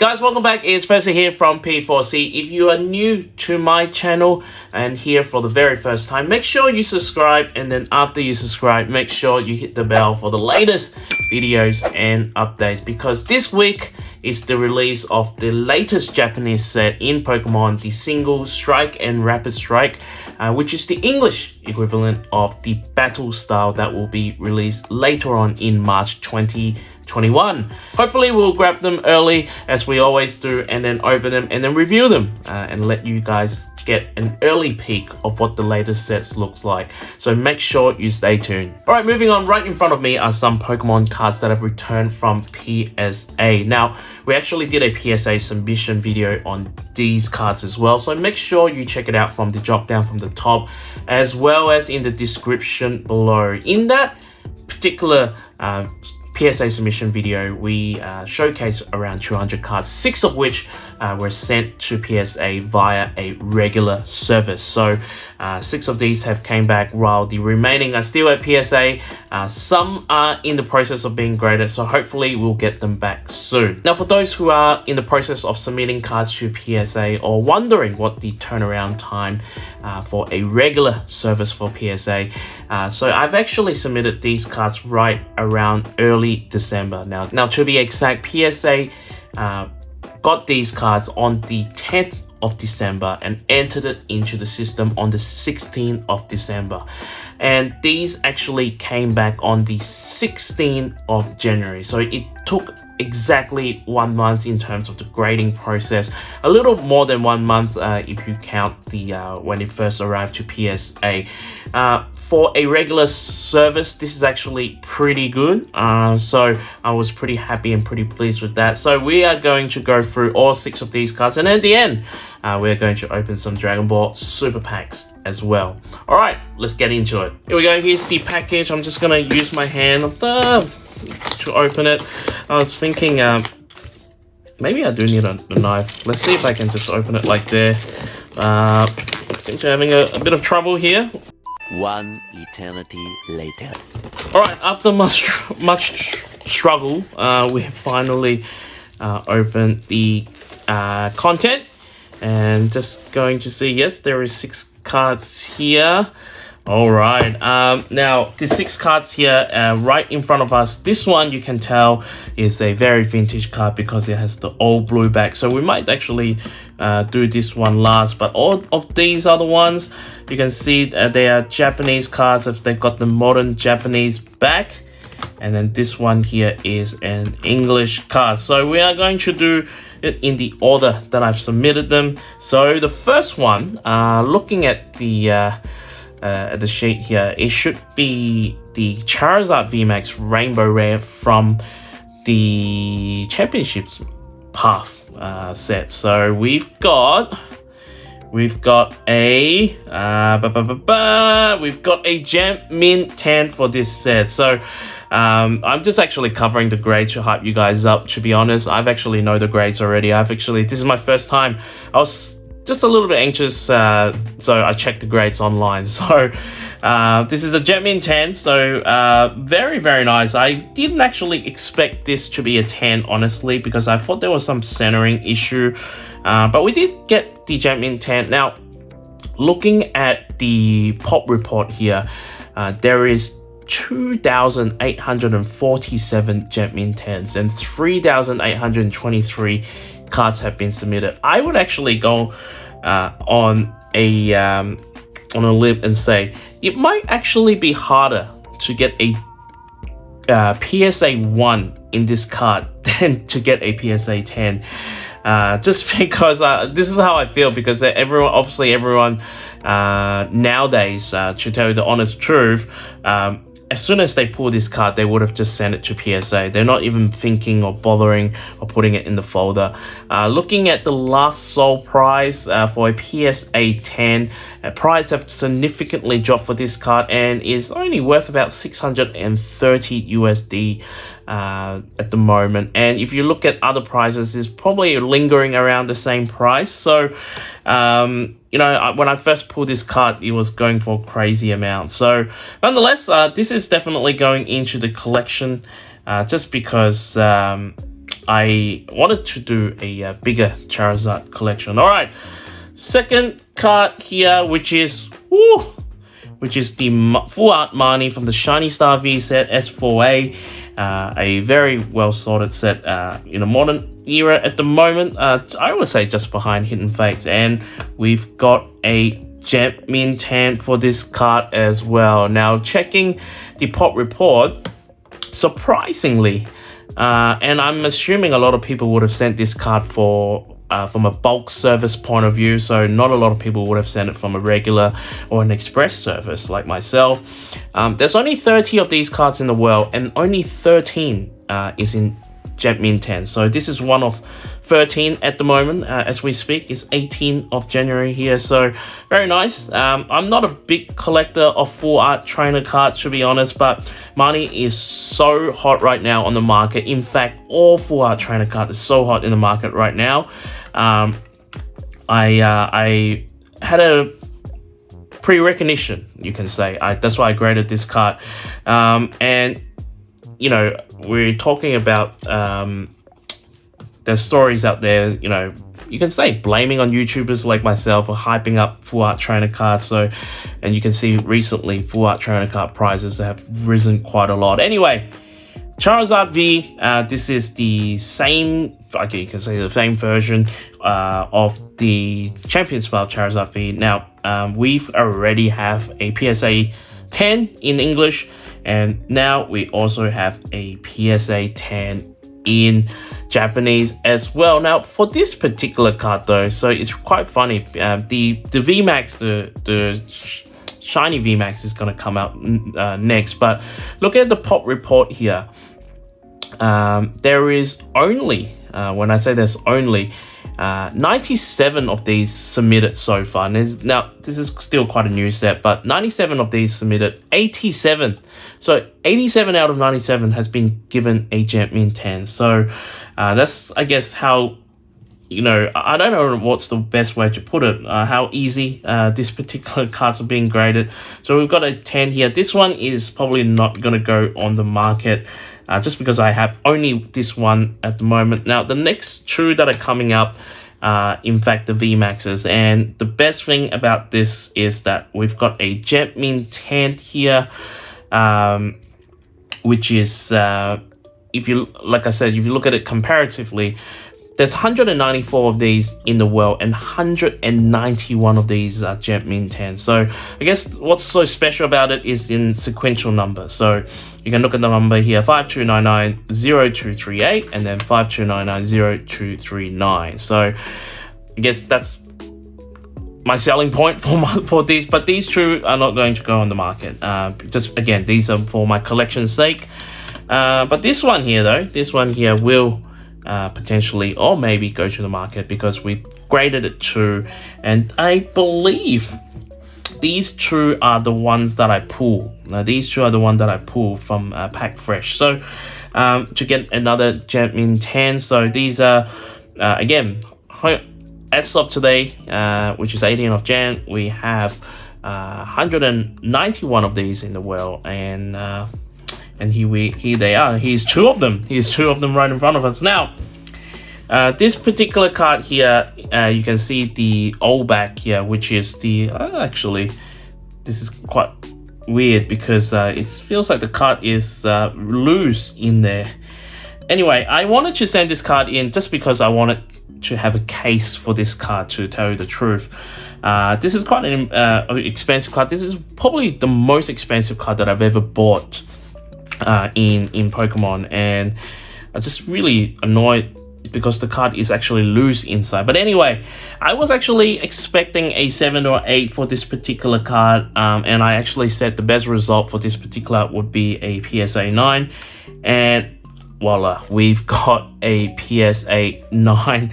Guys, welcome back. It's PSA here from P4C. If you are new to my channel and here for the very first time, make sure you subscribe, and then after you subscribe, make sure you hit the bell for the latest videos and updates, because this week is the release of the latest Japanese set in Pokemon, the Single Strike and Rapid Strike, which is the English equivalent of the battle style that will be released later on in March 2021. Hopefully we'll grab them early as we always do, and then open them and then review them and let you guys get an early peek of what the latest sets looks like. So make sure you stay tuned. Alright, moving on, right in front of me are some Pokemon cards that have returned from PSA. Now, we actually did a PSA submission video on these cards as well, so make sure you check it out from the drop down from the top, as well as in the description below. In that particular PSA submission video, we showcased around 200 cards, 6 of which were sent to PSA via a regular service. So 6 of these have came back, while the remaining are still at PSA. Some are in the process of being graded, so hopefully we'll get them back soon. Now, for those who are in the process of submitting cards to PSA or wondering what the turnaround time for a regular service for PSA, so I've actually submitted these cards right around early December. Now to be exact, PSA got these cards on the 10th of December and entered it into the system on the 16th of December. And these actually came back on the 16th of January. So it took exactly 1 month in terms of the grading process, a little more than 1 month if you count the when it first arrived to PSA. For a regular service, this is actually pretty good, so I was pretty happy and pretty pleased with that. So we are going to go through all 6 of these cards, and at the end we're going to open some Dragon Ball Super Packs as well. Alright, let's get into it. Here we go. Here's the package. I'm just gonna use my hand to open it. I was thinking maybe I do need a knife. Let's see if I can just open it like there. Seem to be having a bit of trouble here. One eternity later. Alright, after much struggle, we have finally opened the content, and just going to see, yes, there is 6 cards here. Alright, now the 6 cards here right in front of us. This one, you can tell, is a very vintage card because it has the old blue back, so we might actually do this one last. But all of these other ones, you can see they are Japanese cards if they've got the modern Japanese back, and then this one here is an English card. So we are going to do it in the order that I've submitted them. So the first one, looking at the sheet here, it should be the Charizard VMAX Rainbow Rare from the Championships Path set. So we've got a Gem Mint 10 for this set. So I'm just actually covering the grades to hype you guys up. To be honest, I've actually know the grades already. this is my first time. I was just a little bit anxious, so I checked the grades online. So this is a Gem Mint 10, so very, very nice. I didn't actually expect this to be a 10, honestly, because I thought there was some centering issue, but we did get the Gem Mint 10. Now, looking at the pop report here, there is 2,847 Gem Mint 10s and 3,823 cards have been submitted. I would actually go on a limb and say it might actually be harder to get a PSA 1 in this card than to get a PSA 10. Just because this is how I feel, because everyone nowadays, to tell you the honest truth, as soon as they pull this card, they would have just sent it to PSA. They're not even thinking or bothering or putting it in the folder. Looking at the last sold price for a PSA 10, price have significantly dropped for this card and is only worth about 630 USD at the moment. And if you look at other prices, it's probably lingering around the same price. So you know, when I first pulled this card, it was going for a crazy amount. So nonetheless, this is definitely going into the collection, just because I wanted to do a bigger Charizard collection. All right, second card here, which is the full art Marnie from the Shiny Star V set S4A. A very well sorted set in a modern era at the moment. I would say just behind Hidden Fates, and we've got a Gem Min Tan for this card as well. Now, checking the pop report, surprisingly, and I'm assuming a lot of people would have sent this card from a bulk service point of view, so not a lot of people would have sent it from a regular or an express service like myself. There's only 30 of these cards in the world, and only 13 is in Gem Min Tan. So this is one of 13 at the moment as we speak. It's 18th of January here, so very nice. I'm not a big collector of full art trainer cards, to be honest, but Marnie is so hot right now on the market. In fact, all full art trainer cards is so hot in the market right now. I had a pre-recognition, you can say. That's why I graded this card. And you know, we're talking about there's stories out there, you know, you can say blaming on YouTubers like myself for hyping up full art trainer cards. So, and you can see recently full art trainer card prices have risen quite a lot. Anyway, Charizard V, this is the same, okay, you can say the same version of the Champion Spell Charizard V. Now, we've already have a PSA 10 in English, and now we also have a PSA 10 in Japanese as well. Now, for this particular card though, so it's quite funny. The VMAX, the shiny VMAX is going to come out next, but look at the pop report here. There is only, when I say there's only 97 of these submitted so far. And now, this is still quite a new set, but 97 of these submitted, 87. So 87 out of 97 has been given a Gem Min Tan. So that's, I guess, how, you know, I don't know what's the best way to put it, how easy this particular cards are being graded. So we've got a 10 here. This one is probably not going to go on the market just because I have only this one at the moment. Now, the next two that are coming up, in fact, the VMAXs. And the best thing about this is that we've got a Gem Min Tan here, which is, if you, like I said, if you look at it comparatively, there's 194 of these in the world, and 191 of these are Gem Min Tan. So I guess what's so special about it is in sequential number. So you can look at the number here, 52990238, and then 52990239. So I guess that's my selling point for these, but these two are not going to go on the market. Just again, these are for my collection's sake. But this one here though, this one here will potentially or maybe go to the market because we graded it to, and I believe these two are the ones that I pull. These two are the ones that I pull from Pack Fresh. So to get another Gem Min Tan. So these are again, as of today, which is 18th of Jan, we have 191 of these in the world, and here they are. Here's two of them. Here's two of them right in front of us. Now, this particular card here, you can see the old back here, which is the actually, this is quite weird because it feels like the card is loose in there. Anyway, I wanted to send this card in just because I wanted to have a case for this card, to tell you the truth. This is quite an expensive card. This is probably the most expensive card that I've ever bought in Pokemon, and I'm just really annoyed because the card is actually loose inside. But anyway, I was actually expecting a 7 or 8 for this particular card, and I actually said the best result for this particular would be a PSA 9, and voila, we've got a PSA 9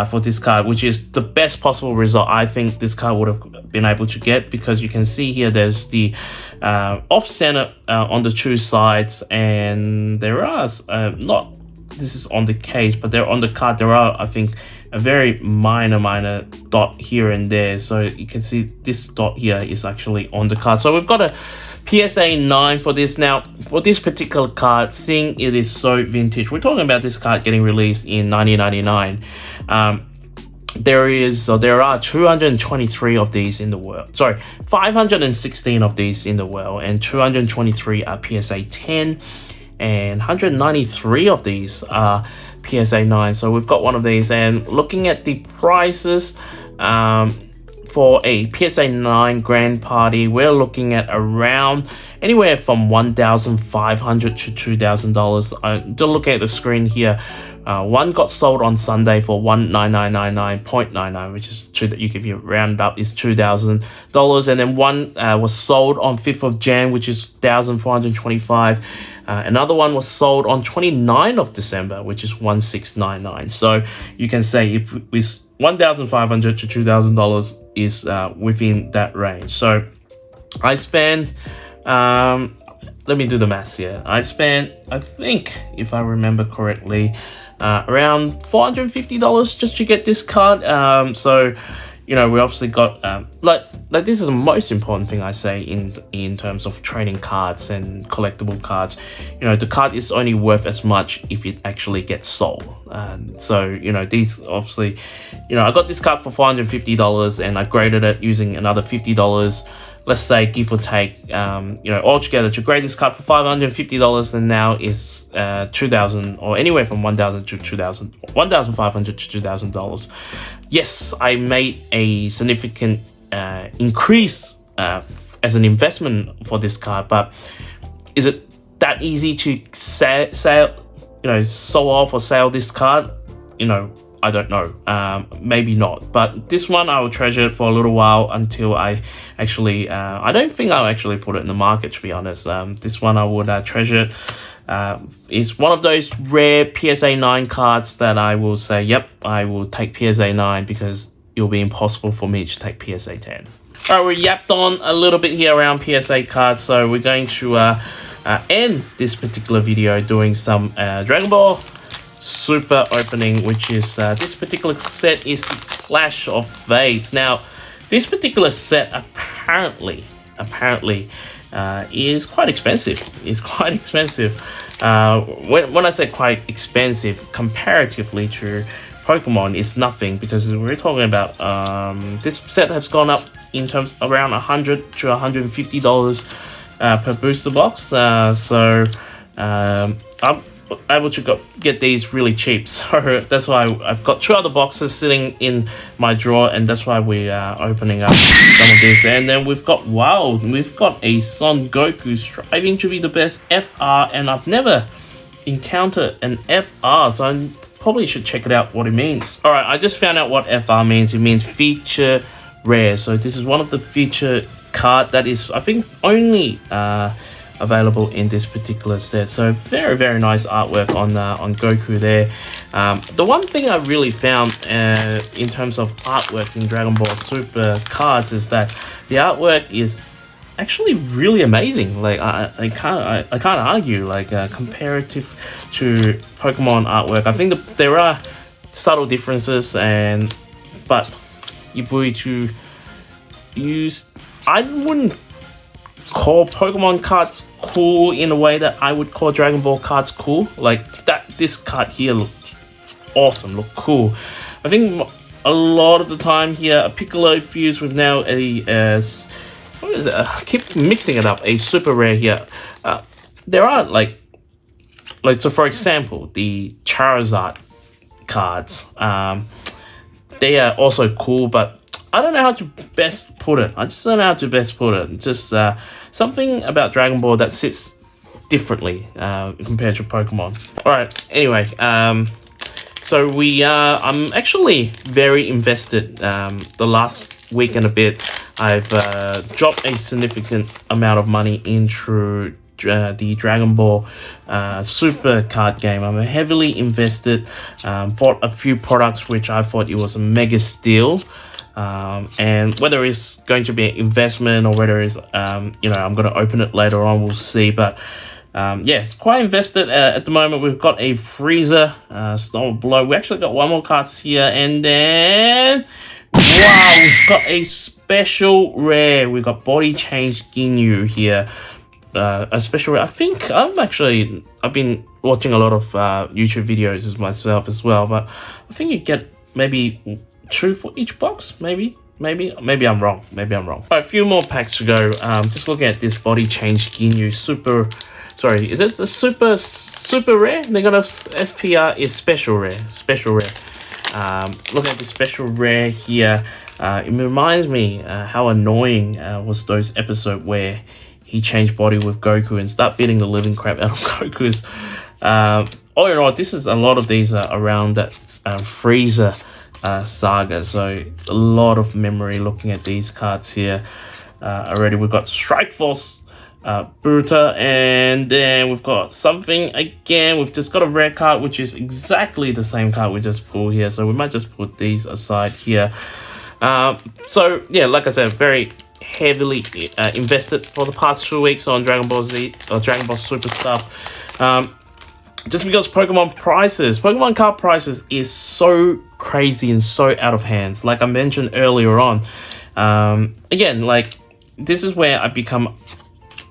for this card, which is the best possible result I think this card would have been able to get, because you can see here there's the off-center on the two sides, and there are not, this is on the case, but they're on the card, there are, I think, a very minor dot here and there. So you can see this dot here is actually on the card. So we've got a PSA 9 for this. Now, for this particular card, seeing it is so vintage, we're talking about this card getting released in 1999. There are 223 of these in the world. Sorry, 516 of these in the world, and 223 are PSA 10, and 193 of these are PSA 9. So we've got one of these, and looking at the prices, for a PSA 9 Grand Party, we're looking at around anywhere from $1,500 to $2,000. To look at the screen here, one got sold on Sunday for $1,999.99, which is true that you can round up is $2,000, and then one was sold on 5th of Jan, which is $1,425. Another one was sold on 29th of December, which is $1,699. So you can say if it's $1,500 to $2,000 is within that range. So I spent, let me do the maths here. I spent, I think, if I remember correctly, around $450 just to get this card. So, you know, we obviously got like this is the most important thing I say in terms of trading cards and collectible cards. You know, the card is only worth as much if it actually gets sold. So, you know, these obviously, you know, I got this card for $450 and I graded it using another $50. Let's say, give or take, you know, altogether to grade this card for $550, and now is $2,000, or anywhere from $1,000 to $2,000, $1,500 to $2,000. Yes, I made a significant increase as an investment for this card, but is it that easy to sell, you know, sell off or sell this card? You know, I don't know, maybe not, but this one I will treasure it for a little while until I actually, I don't think I'll actually put it in the market, to be honest. This one I would treasure it. It's one of those rare PSA 9 cards that I will say, yep, I will take PSA 9 because it'll be impossible for me to take PSA 10. Alright, we yapped on a little bit here around PSA cards, so we're going to end this particular video doing some Dragon Ball Super opening, which is this particular set is the Clash of Fates. Now, this particular set apparently is quite expensive. It's quite expensive. When I say quite expensive, comparatively to Pokemon, it's nothing, because we're talking about this set has gone up in terms around $100 to $150 per booster box. So I'm able to get these really cheap, so that's why I've got 2 other boxes sitting in my drawer, and that's why we are opening up some of this. And then we've got a Son Goku striving to be the best FR, and I've never encountered an FR, so I probably should check it out what it means. All right, I just found out what FR means. It means feature rare. So this is one of the feature card that is, I think, only available in this particular set. So very, very nice artwork on Goku there. The one thing I really found in terms of artwork in Dragon Ball Super cards is that the artwork is actually really amazing. Like I can't argue, like comparative to Pokemon artwork. I think there are subtle differences, but if we to use, I wouldn't call Pokemon cards cool in a way that I would call Dragon Ball cards cool. Like that, this card here looks awesome, look cool. I think a lot of the time here, a Piccolo fused with now a what is it? I keep mixing it up. A super rare here. There are like so for example, the Charizard cards. They are also cool, but I don't know how to best put it. I just don't know how to best put it. Just something about Dragon Ball that sits differently compared to Pokemon. All right. Anyway, so I'm actually very invested. The last week and a bit, I've dropped a significant amount of money into the Dragon Ball Super card game. I'm heavily invested. Bought a few products which I thought it was a mega steal. And whether it's going to be an investment or whether it's you know, I'm going to open it later on, we'll see. But yeah, it's quite invested at the moment. We've got a Freezer, Storm Blow. We actually got one more card here, and then wow, we've got a special rare. We got body change Ginyu here. A special rare. I think I've been watching a lot of YouTube videos as myself as well, but I think you get maybe 2 for each box, maybe I'm wrong. All right, a few more packs to go. Just looking at this body change Ginyu super. Sorry, is it a super rare? They got a SPR is special rare. Looking at the special rare here, it reminds me how annoying was those episode where he changed body with Goku and start beating the living crap out of Goku's. All in all, this is a lot of these are around that Frieza saga, so a lot of memory looking at these cards here. Already we've got Strike Force Buruta, and then we've got something again. We've just got a rare card, which is exactly the same card we just pulled here, so we might just put these aside here. So yeah, like I said, very heavily invested for the past 2 weeks on Dragon Ball Z or Dragon Ball Super stuff. Just because Pokemon card prices is so crazy and so out of hands. Like I mentioned earlier on, again, like this is where I become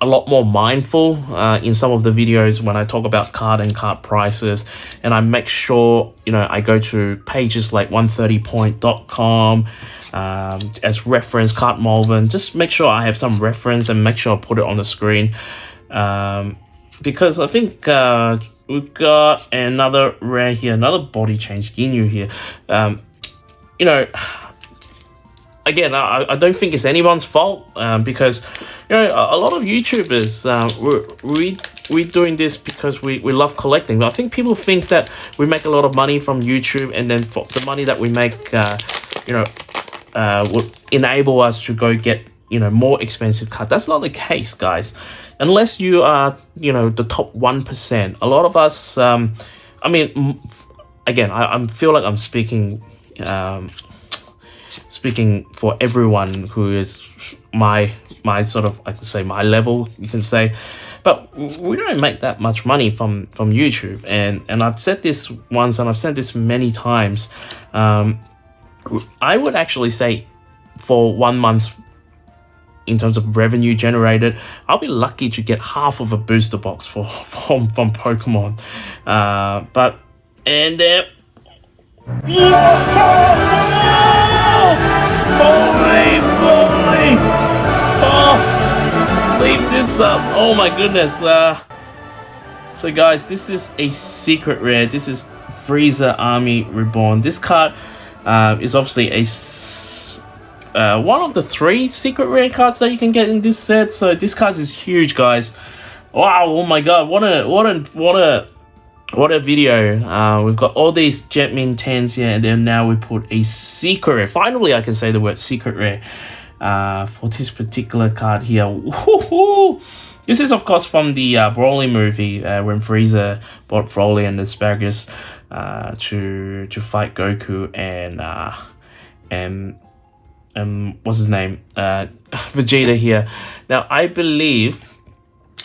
a lot more mindful in some of the videos when I talk about card prices, and I make sure, you know, I go to pages like 130point.com as reference, Card Malvern, just make sure I have some reference and make sure I put it on the screen, because I think we've got another rare here, another body change Ginyu here. You know, again, I don't think it's anyone's fault, because, you know, a lot of YouTubers, we're doing this because we love collecting. But I think people think that we make a lot of money from YouTube, and then for the money that we make, you know, will enable us to go get, you know, more expensive cards. That's not the case, guys. Unless you are, you know, the top 1%. A lot of us, I mean, again, I feel like I'm speaking for everyone who is my sort of, I could say, my level, you can say, but we don't make that much money from YouTube, and I've said this once and I've said this many times. I would actually say for 1 month, in terms of revenue generated, I'll be lucky to get half of a booster box from Pokemon. But and then holy moly! Oh, sleep this up. Oh my goodness. So guys, this is a secret rare. This is Frieza Army Reborn. This card is obviously one of the 3 secret rare cards that you can get in this set. So this card is huge, guys. Wow! Oh my god! What a video. We've got all these Jetmin 10s here, and then now we put a secret rare. Finally, I can say the word secret rare for this particular card here. Woohoo! This is, of course, from the Broly movie, when Frieza brought Broly and Asparagus to fight Goku and what's his name? Vegeta here. Now, I believe,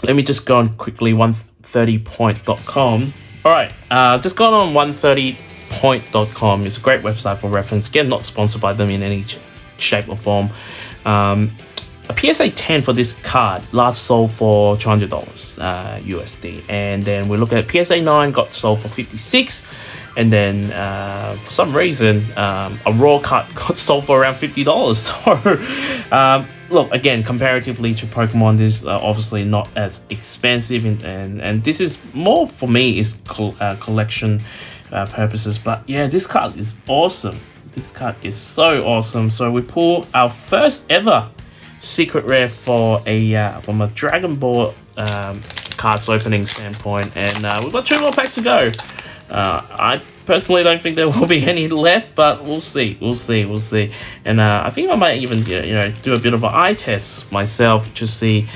let me just go on quickly, 130point.com. Alright, just going on 130point.com. It's a great website for reference. Again, not sponsored by them in any shape or form. A PSA 10 for this card last sold for $200 USD. And then we look at PSA 9, got sold for $56. And then for some reason, a raw card got sold for around $50. So look, again, comparatively to Pokemon, this is obviously not as expensive, and this is more for me is collection purposes. But yeah, this card is awesome. This card is so awesome. So we pull our first ever secret rare for a from a Dragon Ball cards opening standpoint, and we've got 2 more packs to go. I personally don't think there will be any left, but we'll see. And I think I might even do a bit of an eye test myself to see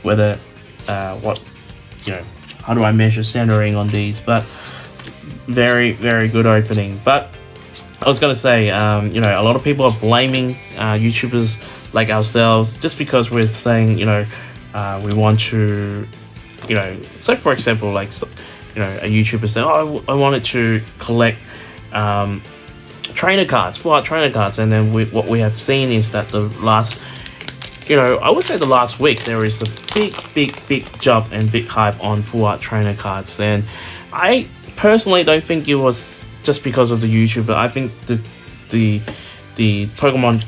whether how do I measure centering on these. But very, very good opening. But I was gonna say, a lot of people are blaming YouTubers like ourselves just because we're saying, we want to, so for example, like, a YouTuber saying, oh, I wanted to collect trainer cards, full art trainer cards. And then what we have seen is that the last, I would say the last week, there is a big jump and big hype on full art trainer cards. And I personally don't think it was just because of the YouTube, but I think the Pokemon,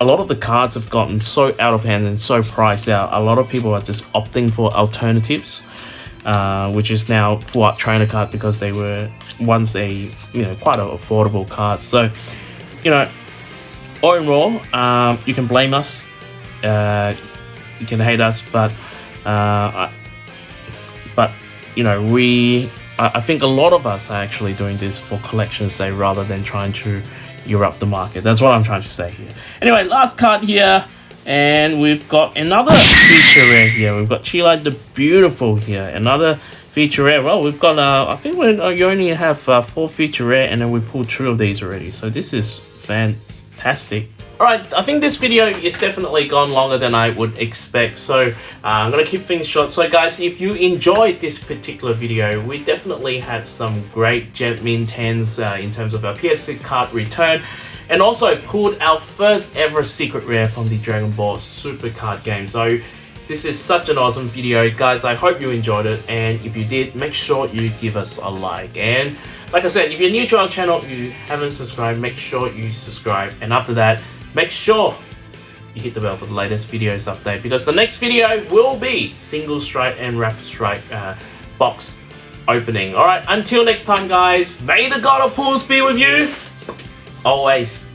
a lot of the cards have gotten so out of hand and so priced out. A lot of people are just opting for alternatives, which is now full art trainer card, because they were once quite an affordable card. So, all in all, you can blame us, you can hate us, but I think a lot of us are actually doing this for collection's sake rather than trying to erupt the market. That's what I'm trying to say here. Anyway, last card here, and we've got another feature rare here. We've got Charizard the Beautiful here, another feature rare. Well, we've got I think you only have 4 feature rare, and then we pulled 2 of these already, so this is fantastic. Alright, I think this video is definitely gone longer than I would expect, so I'm going to keep things short. So guys, if you enjoyed this particular video, we definitely had some great Gem Min 10s in terms of our PSA card return, and also pulled our first ever secret rare from the Dragon Ball Super card game. So this is such an awesome video, guys. I hope you enjoyed it, and if you did, make sure you give us a like. And like I said, if you're new to our channel, you haven't subscribed, make sure you subscribe, and after that, make sure you hit the bell for the latest videos update, because the next video will be Single Strike and Rapid Strike box opening. Alright, until next time guys, may the God of Pulls be with you always.